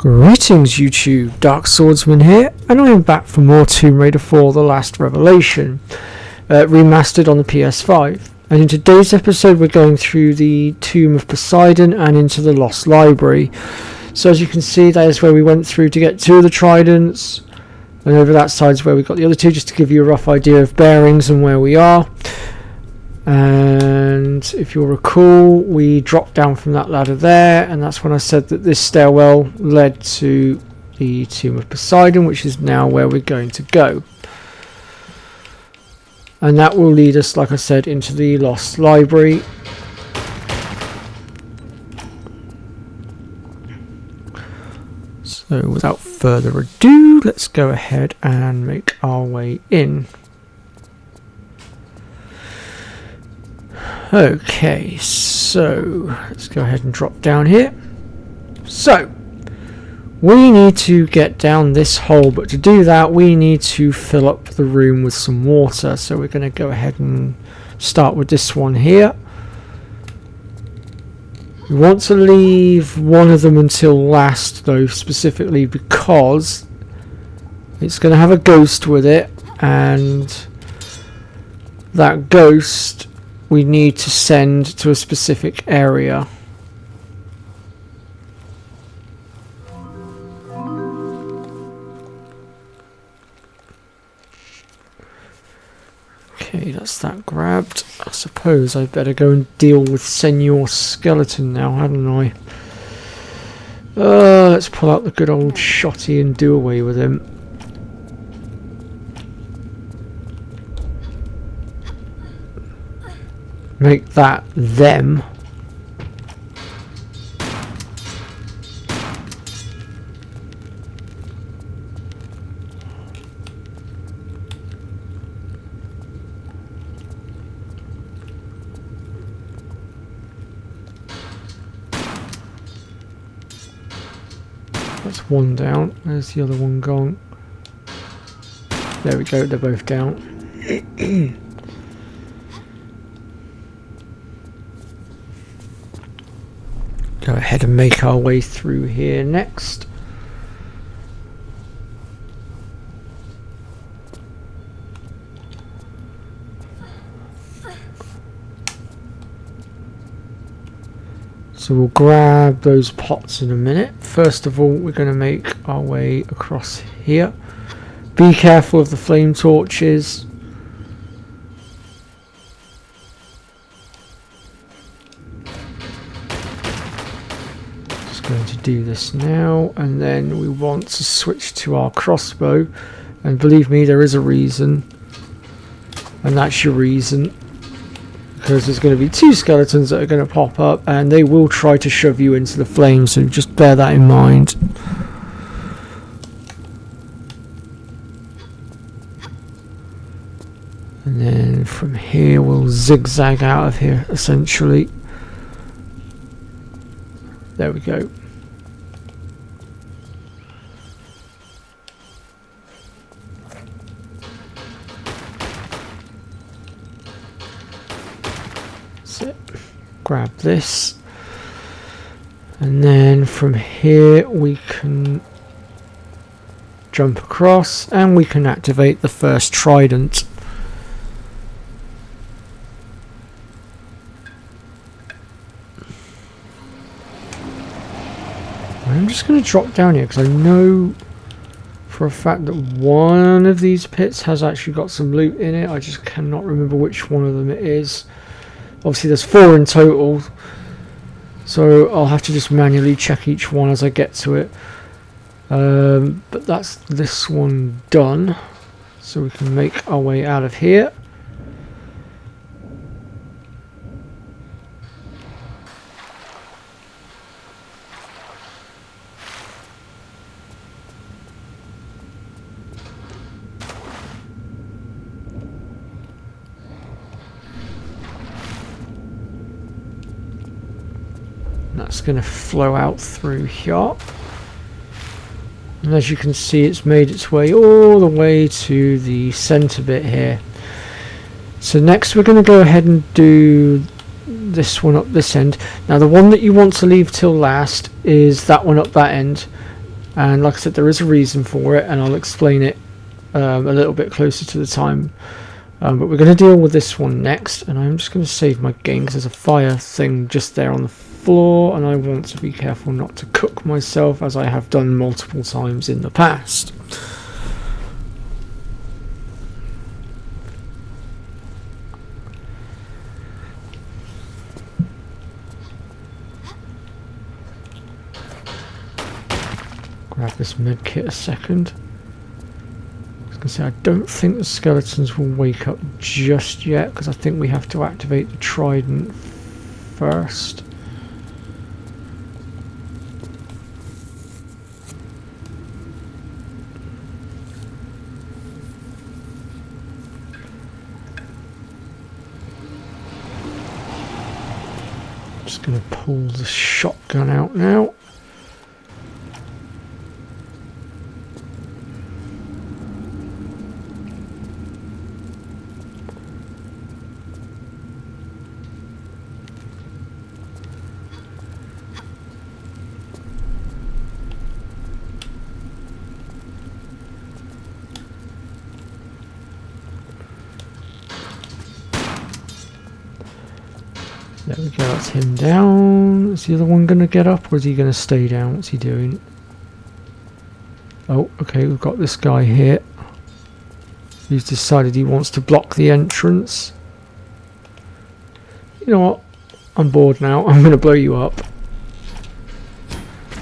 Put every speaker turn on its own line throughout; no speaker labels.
Greetings YouTube, Dark Swordsman here, and I am back for more Tomb Raider 4 The Last Revelation, remastered on the PS5. And in today's episode we're going through the Tomb of Poseidon and into the Lost Library. So as you can see, that is where we went through to get two of the tridents, and over that side is where we got the other two, just to give you a rough idea of bearings and where we are. And if you'll recall, we dropped down from that ladder there, and that's when I said that this stairwell led to the Tomb of Poseidon, which is now where we're going to go. And that will lead us, like I said, into the Lost Library. So without further ado, let's go ahead and make our way in. Okay, so let's go ahead and drop down here. So we need to get down this hole, but to do that we need to fill up the room with some water. So we're going to go ahead and start with this one here. We want to leave one of them until last though, specifically because it's going to have a ghost with it, and that ghost we need to send to a specific area. Okay, that's that grabbed. I suppose I better go and deal with Senor Skeleton now, hadn't I? Let's pull out the good old shotty and do away with him. Make that them. That's one down. There's the other one gone. There we go, they're both down. Go ahead and make our way through here next. So we'll grab those pots in a minute. First of all, we're going to make our way across here. Be careful of the flame torches. Going to do this now, and then we want to switch to our crossbow, and believe me, there is a reason, and that's your reason, because there's going to be two skeletons that are going to pop up and they will try to shove you into the flames, so just bear that in mind. And then from here we'll zigzag out of here essentially. There we go. That's it. Grab this. And then from here we can jump across and we can activate the first trident. I'm just going to drop down here because I know for a fact that one of these pits has actually got some loot in it. I just cannot remember which one of them it is. Obviously there's 4 in total, so I'll have to just manually check each one as I get to it. But that's this one done, so we can make our way out of here. That's going to flow out through here, and as you can see it's made its way all the way to the center bit here. So next we're going to go ahead and do this one up this end. Now the one that you want to leave till last is that one up that end, And like I said, there is a reason for it, and I'll explain it a little bit closer to the time. But we're going to deal with this one next, and I'm just going to save my game because there's a fire thing just there on the floor, and I want to be careful not to cook myself, as I have done multiple times in the past. Grab this med kit a second. I don't think the skeletons will wake up just yet, because I think we have to activate the trident first. I'm just going to pull the shotgun out now. There we go, that's him down. Is the other one going to get up, or is he going to stay down? What's he doing? Oh, okay, we've got this guy here. He's decided he wants to block the entrance. You know what? I'm bored now. I'm going to blow you up.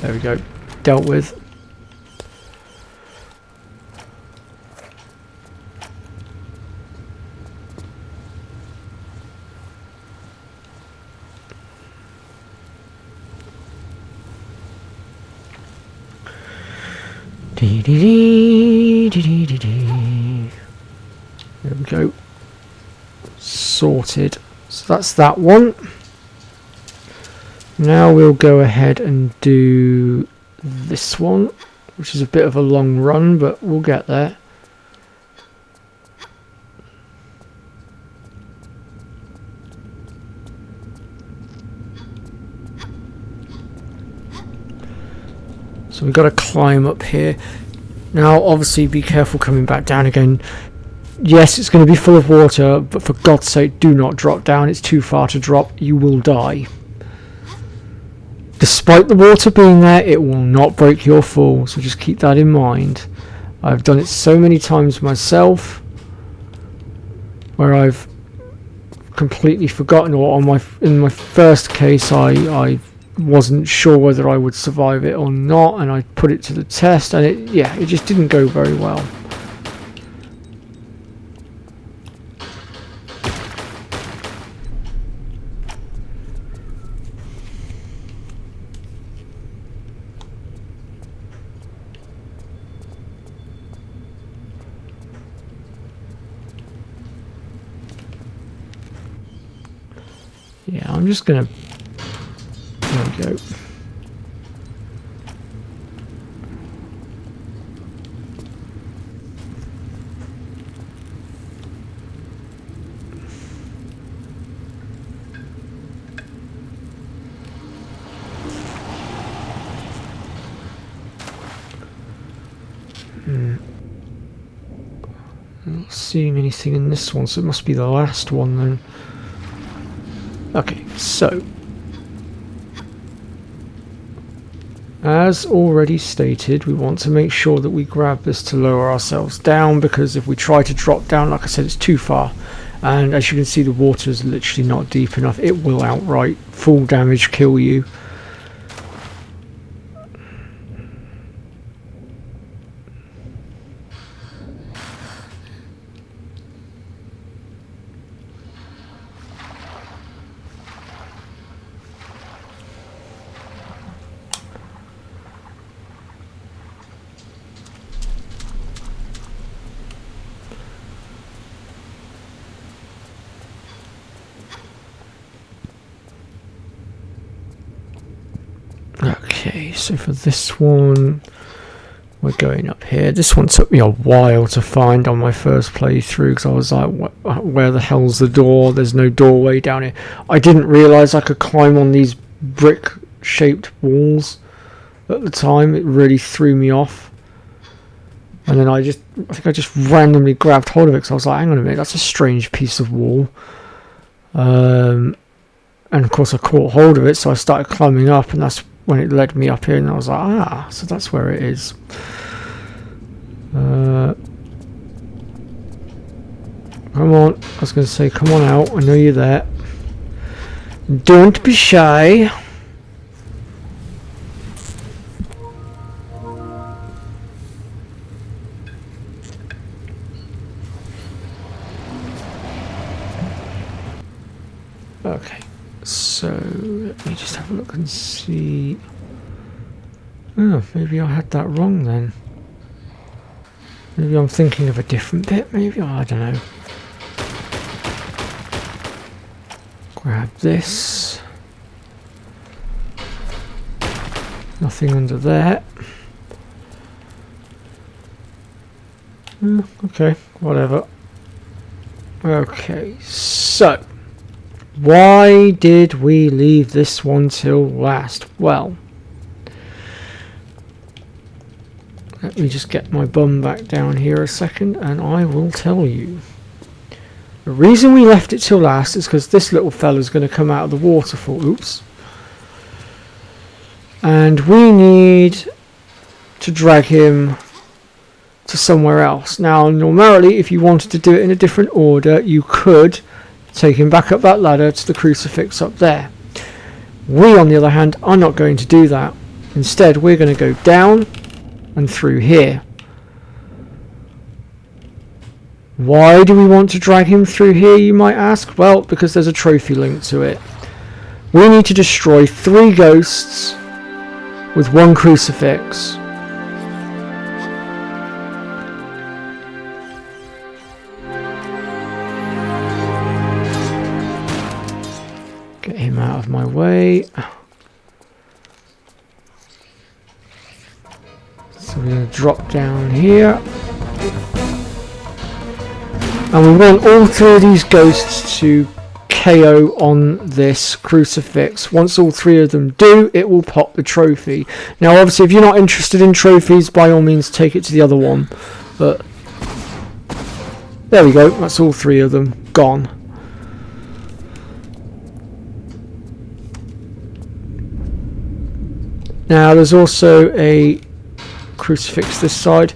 There we go. Dealt with. There we go. Sorted. So that's that one. Now we'll go ahead and do this one, which is a bit of a long run, but we'll get there. So we've got to climb up here. Now obviously be careful coming back down again. Yes, it's going to be full of water, but for God's sake do not drop down. It's too far to drop. You will die. Despite the water being there, it will not break your fall, so just keep that in mind. I've done it so many times myself where I've completely forgotten, or in my first case I wasn't sure whether I would survive it or not, and I put it to the test, and it just didn't go very well. Yeah, I'm just gonna... There we go. I'm not seeing anything in this one, so it must be the last one then. Okay, so as already stated, we want to make sure that we grab this to lower ourselves down, because if we try to drop down, like I said, it's too far, and as you can see the water is literally not deep enough. It will outright full damage kill you. Okay, so for this one, we're going up here. This one took me a while to find on my first playthrough, because I was like, where the hell's the door? There's no doorway down here. I didn't realise I could climb on these brick-shaped walls at the time. It really threw me off. And then I think I just randomly grabbed hold of it because I was like, hang on a minute, that's a strange piece of wall. And of course I caught hold of it, so I started climbing up, and that's when it led me up here, and I was like, ah, so that's where it is. Come on, I was going to say, come on out, I know you're there. Don't be shy. Okay, so let me just have a look and see. Oh, maybe I had that wrong then. Maybe I'm thinking of a different bit, maybe, I don't know. Grab this. Nothing under there. Okay, whatever. Okay, so why did we leave this one till last? Well, let me just get my bum back down here a second and I will tell you. The reason we left it till last is because this little fella's going to come out of the waterfall. Oops. And we need to drag him to somewhere else. Now, normally, if you wanted to do it in a different order, you could take him back up that ladder to the crucifix up there. We, on the other hand, are not going to do that. Instead, we're going to go down and through here. Why do we want to drag him through here, you might ask? Well, because there's a trophy linked to it. We need to destroy 3 ghosts with 1 crucifix. Get him out of my way. So we're going to drop down here. And we want all 3 of these ghosts to KO on this crucifix. Once all 3 of them do, it will pop the trophy. Now obviously if you're not interested in trophies, by all means take it to the other one. But there we go, that's all 3 of them gone. Now there's also a crucifix this side.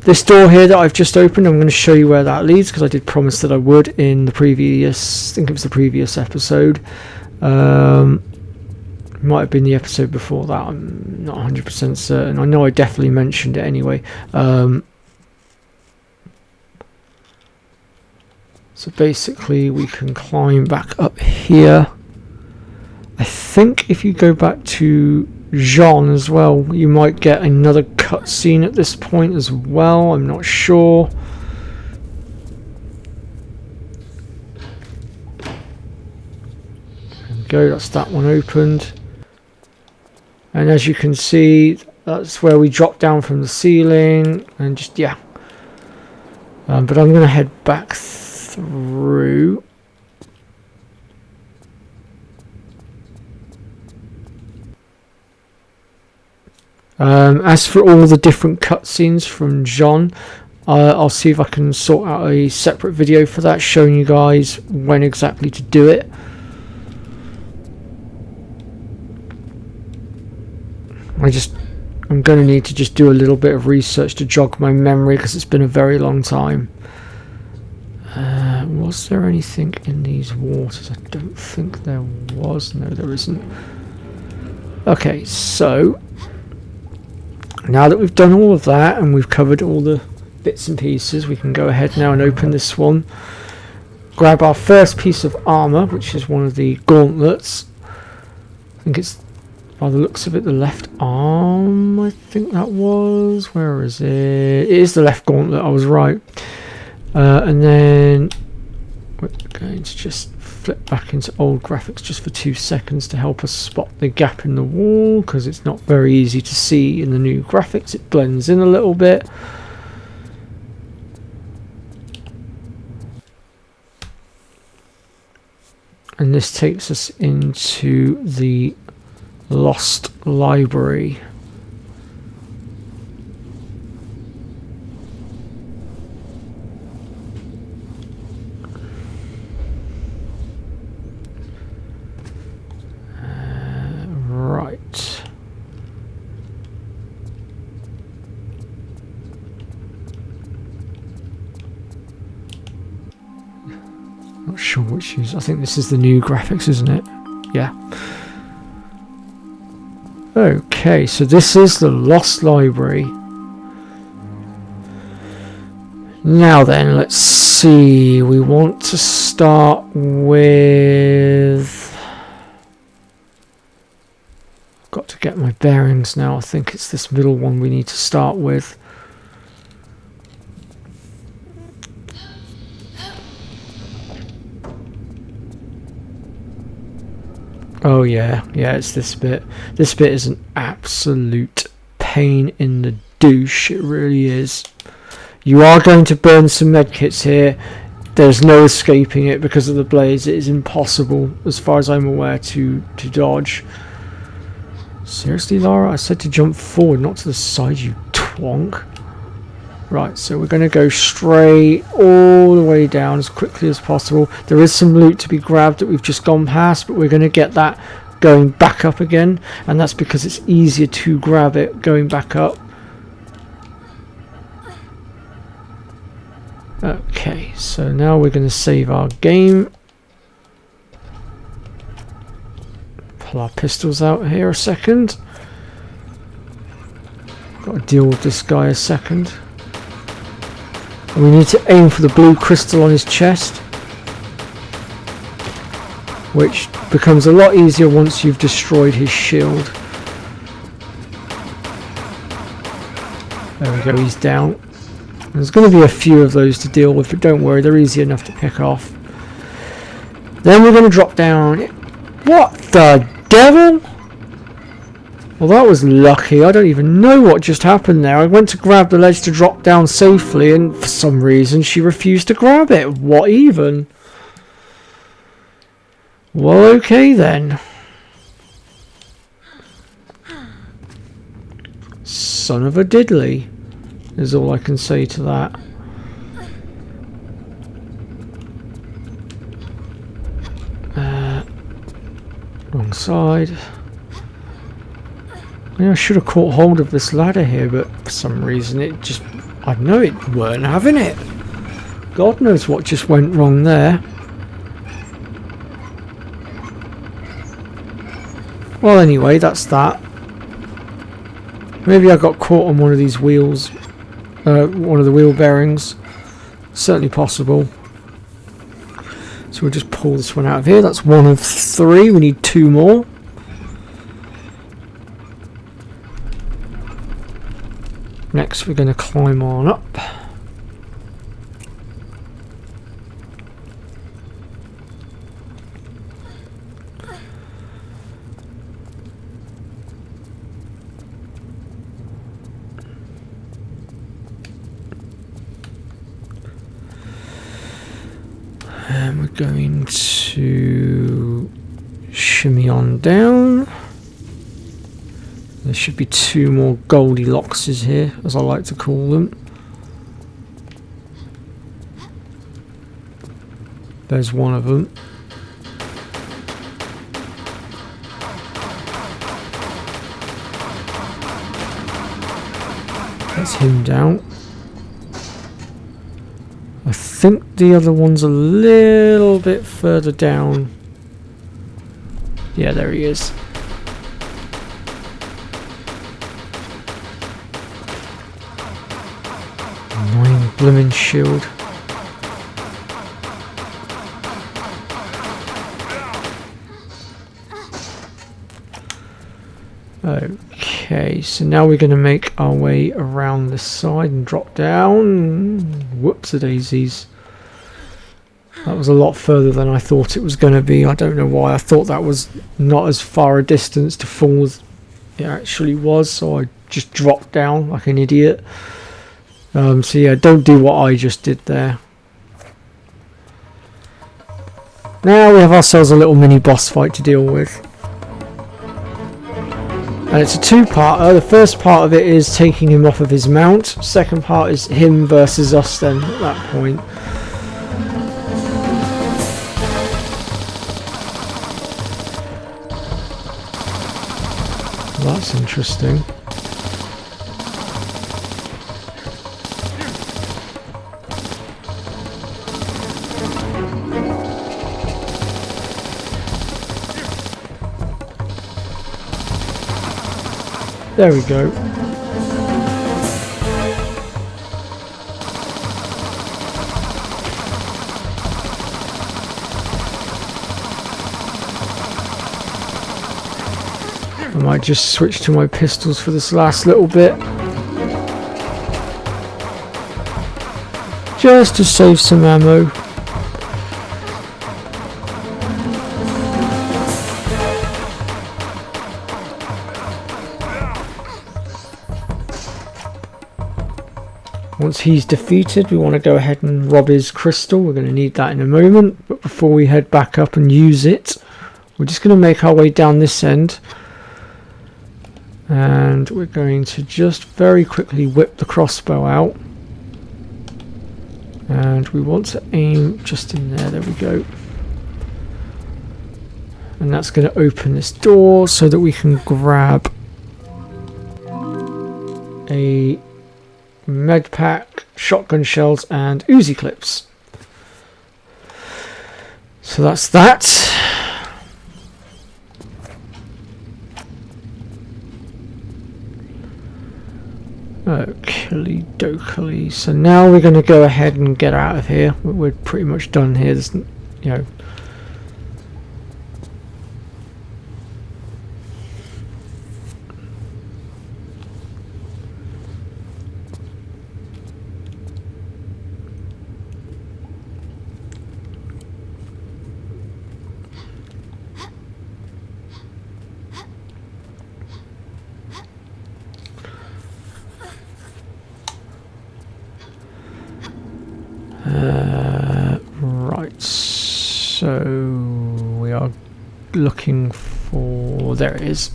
This door here that I've just opened, I'm going to show you where that leads because I did promise that I would in the previous, I think it was the previous episode. Might have been the episode before that, I'm not 100% certain. I know I definitely mentioned it anyway. So basically we can climb back up here. I think if you go back to Jean as well, you might get another cutscene at this point as well. I'm not sure. There we go, that's that one opened. And as you can see, that's where we drop down from the ceiling and just, yeah. But I'm going to head back through. As for all the different cutscenes from Jean, I'll see if I can sort out a separate video for that, showing you guys when exactly to do it. I'm going to need to just do a little bit of research to jog my memory because it's been a very long time. Was there anything in these waters? I don't think there was. No, there isn't. Okay, so now that we've done all of that and we've covered all the bits and pieces, we can go ahead now and open this one. Grab our first piece of armor, which is one of the gauntlets. I think it's, by the looks of it, the left arm, I think that was. Where is it? It is the left gauntlet, I was right. And then we're going to just flip back into old graphics just for 2 seconds to help us spot the gap in the wall, because it's not very easy to see in the new graphics. It blends in a little bit. And this takes us into the Lost Library. Not sure which is. I think this is the new graphics, isn't it? Yeah. Okay, so this is the Lost Library. Now then, let's see. We want to start with... I've got to get my bearings now. I think it's this middle one we need to start with. Oh yeah, it's this bit. This bit is an absolute pain in the douche, it really is. You are going to burn some medkits here. There's no escaping it because of the blades. It is impossible, as far as I'm aware, to dodge. Seriously, Lara? I said to jump forward, not to the side, you twonk. Right, so we're going to go straight all the way down as quickly as possible. There is some loot to be grabbed that we've just gone past, but we're going to get that going back up again, and that's because it's easier to grab it going back up. Okay, so now we're going to save our game. Pull our pistols out here a second. Got to deal with this guy a second. And we need to aim for the blue crystal on his chest, which becomes a lot easier once you've destroyed his shield. There we go, he's down. There's going to be a few of those to deal with, but don't worry, they're easy enough to pick off. Then we're going to drop down. What the devil? Well, that was lucky. I don't even know what just happened there. I went to grab the ledge to drop down safely, and for some reason she refused to grab it. What even? Well, okay then. Son of a diddly is all I can say to that. Wrong side. Yeah, I should have caught hold of this ladder here, but for some reason it just... I know it weren't having it. God knows what just went wrong there. Well, anyway, that's that. Maybe I got caught on one of these wheels. One of the wheel bearings. Certainly possible. So we'll just pull this one out of here. That's one of three. We need two more. Next we're going to climb on up. And we're going to shimmy on down. There should be two more Goldilockses here, as I like to call them. There's one of them. That's him down. I think the other one's a little bit further down. Yeah, there he is. Annoying blimmin' shield. Okay, so now we're going to make our way around this side and drop down. Whoops-a-daisies. That was a lot further than I thought it was going to be. I don't know why. I thought that was not as far a distance to fall as it actually was, so I just dropped down like an idiot. So yeah, don't do what I just did there. Now we have ourselves a little mini boss fight to deal with. And it's a two-parter. The first part of it is taking him off of his mount. Second part is him versus us then at that point. Well, that's interesting. There we go. I might just switch to my pistols for this last little bit. Just to save some ammo. Once he's defeated, we want to go ahead and rob his crystal. We're going to need that in a moment. But before we head back up and use it, we're just going to make our way down this end. And we're going to just very quickly whip the crossbow out. And we want to aim just in there. There we go. And that's going to open this door so that we can grab a med pack, shotgun shells and Uzi clips. So that's that. Okie dokie. So now we're going to go ahead and get out of here. We're pretty much done here. There's, you know. Right, so we are looking for, there it is.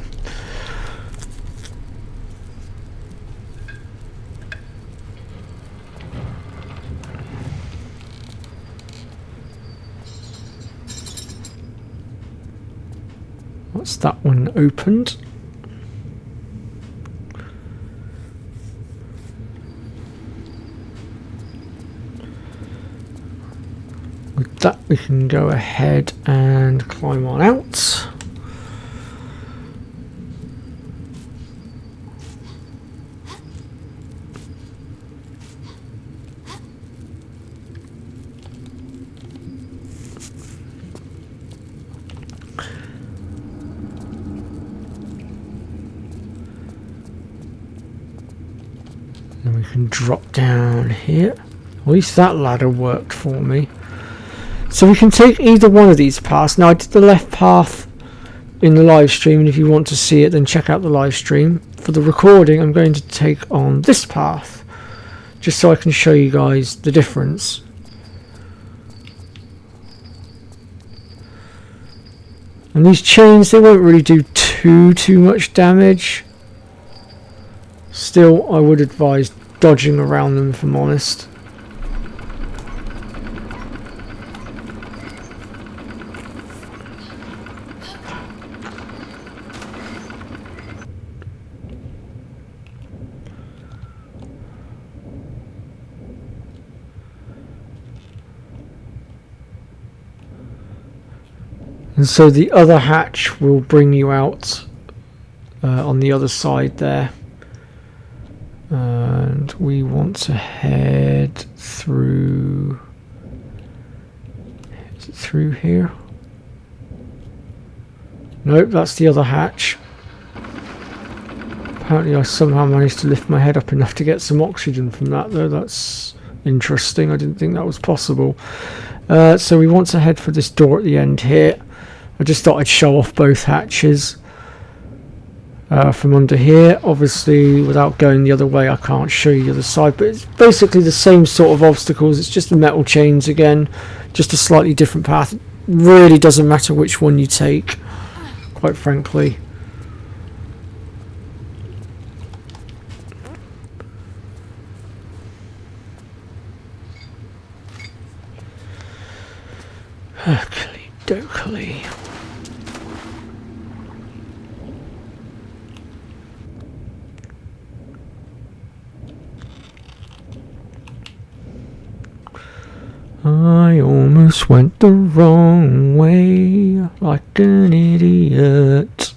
What's that one opened? With that we can go ahead and climb on out. And we can drop down here. At least that ladder worked for me. So we can take either one of these paths. Now I did the left path in the live stream, and if you want to see it then check out the live stream. For the recording I'm going to take on this path, just so I can show you guys the difference. And these chains, they won't really do too much damage. Still, I would advise dodging around them if I'm honest. And so the other hatch will bring you out on the other side there. And we want to head through... Is it through here? Nope, that's the other hatch. Apparently I somehow managed to lift my head up enough to get some oxygen from that though. That's interesting. I didn't think that was possible. So we want to head for this door at the end here. I just thought I'd show off both hatches from under here. Obviously, without going the other way, I can't show you the other side, but it's basically the same sort of obstacles. It's just the metal chains again, just a slightly different path. It really doesn't matter which one you take, quite frankly. Oakley dokley. I almost went the wrong way, like an idiot.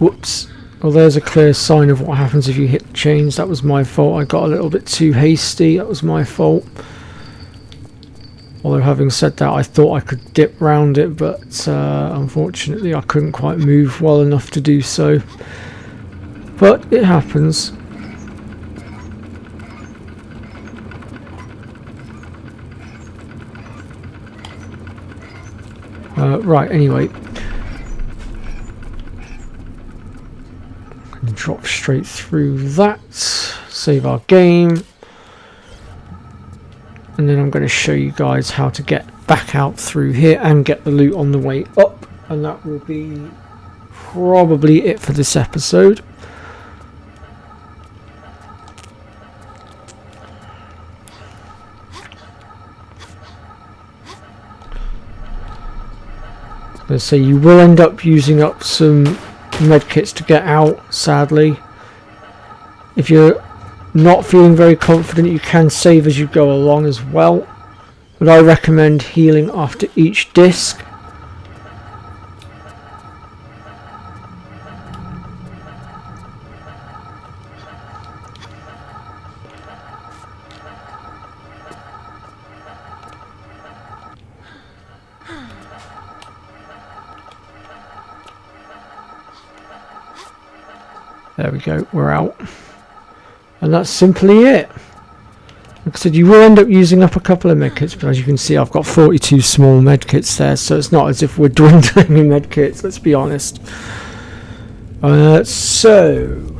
Whoops. Well, there's a clear sign of what happens if you hit the chains. That was my fault. I got a little bit too hasty. That was my fault. Although having said that, I thought I could dip round it, but unfortunately I couldn't quite move well enough to do so. But it happens. Right, anyway. I'm going to drop straight through that. Save our game. And then I'm going to show you guys how to get back out through here and get the loot on the way up. And that will be probably it for this episode. Let's say you will end up using up some medkits to get out, sadly. If you're not feeling very confident, you can save as you go along as well, but I recommend healing after each disc. There we go, we're out. And that's simply it. Like I said, you will end up using up a couple of medkits, but as you can see, I've got 42 small medkits there, so it's not as if we're dwindling in medkits, let's be honest. So,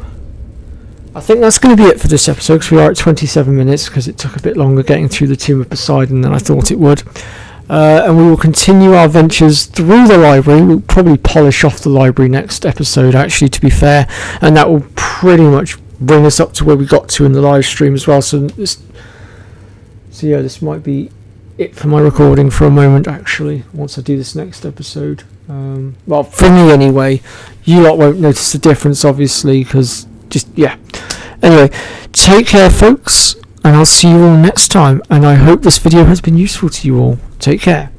I think that's going to be it for this episode, because we are at 27 minutes, because it took a bit longer getting through the Tomb of Poseidon than I thought it would. And we will continue our ventures through the library. We'll probably polish off the library next episode, actually, to be fair, and that will pretty much bring us up to where we got to in the live stream as well. So yeah, this might be it for my recording for a moment, actually, once I do this next episode. Well, for me anyway. You lot won't notice the difference, obviously, because yeah. Anyway, take care, folks, and I'll see you all next time, and I hope this video has been useful to you all. Take care.